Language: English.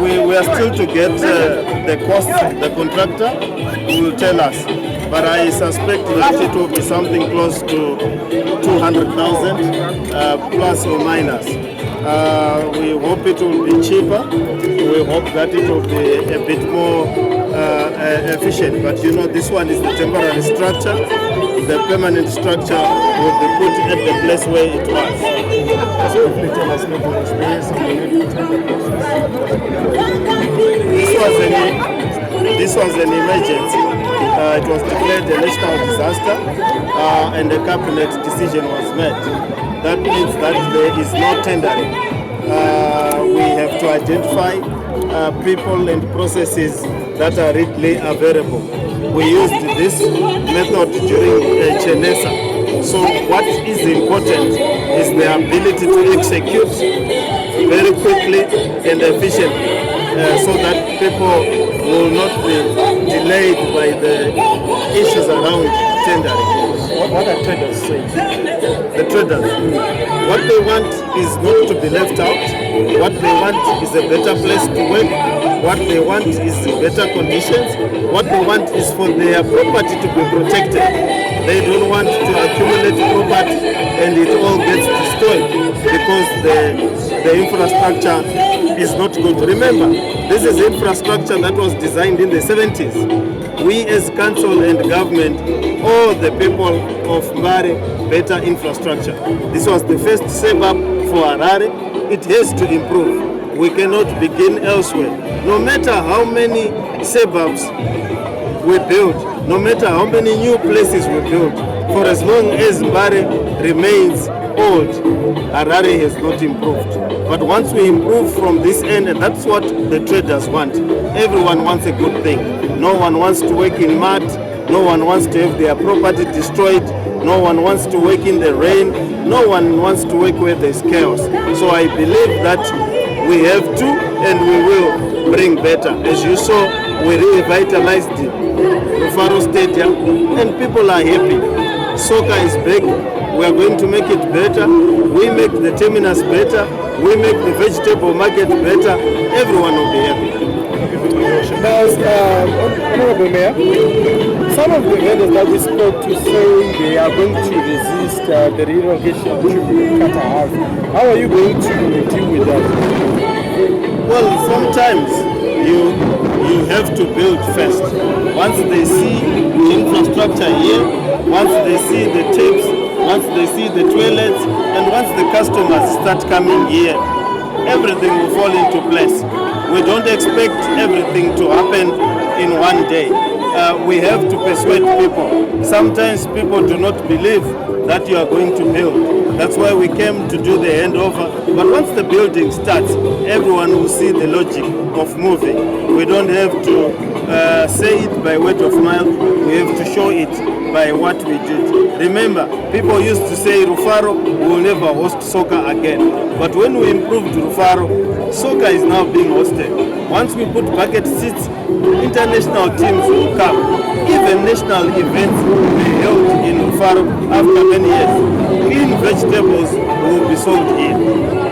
We are still to get the cost. The contractor will tell us, but I suspect that it will be something close to 200,000 plus or minus. We hope it will be cheaper. We hope that it will be a bit more efficient. But you know, this one is the temporary structure. The permanent structure will be put at the place where it was. This was an emergency. It was declared a national disaster, and a cabinet decision was made. That means that there is no tendering. We have to identify people and processes that are readily available. We used this method during Chenesa. So what is important is the ability to execute very quickly and efficiently, so that people will not be delayed by the issues around tendering. What are traders saying? The traders, what they want is not to be left out. What they want is a better place to work. What they want is better conditions. What they want is for their property to be protected. They don't want to accumulate property and it all gets destroyed because the infrastructure is not good. Remember, this is infrastructure that was designed in the 70s. We as council and government owe the people of Mbare better infrastructure. This was the first suburb for Harare. It has to improve. We cannot begin elsewhere. No matter how many suburbs we build, no matter how many new places we build, for as long as Mbare remains old, Harare has not improved. But once we improve from this end, and that's what the traders want. Everyone wants a good thing. No one wants to work in mud. No one wants to have their property destroyed. No one wants to work in the rain. No one wants to work where there's chaos. So I believe that we have to and we will bring better. As you saw, we revitalized the Rufaro Stadium and people are happy. Soccer is big. We are going to make it better. We make the terminus better. We make the vegetable market better. Everyone will be happy. Honorable Mayor, some of the vendors that we spoke to say they are going to resist the relocation to Qatar. How are you going to deal with that? Well, sometimes you have to build first. Once they see the infrastructure here, once they see the tapes, once they see the toilets, and once the customers start coming here, everything will fall into place. We don't expect everything to happen in one day. We have to persuade people. Sometimes people do not believe that you are going to build. That's why we came to do the handover. But once the building starts, everyone will see the logic of moving. We don't have to say it by word of mouth. We have to show it by what we did. Remember, people used to say Rufaro will never host soccer again. But when we improved Rufaro, soccer is now being hosted. Once we put bucket seats, international teams will come. Even national events will be held in Rufaro after many years. Clean vegetables will be sold here.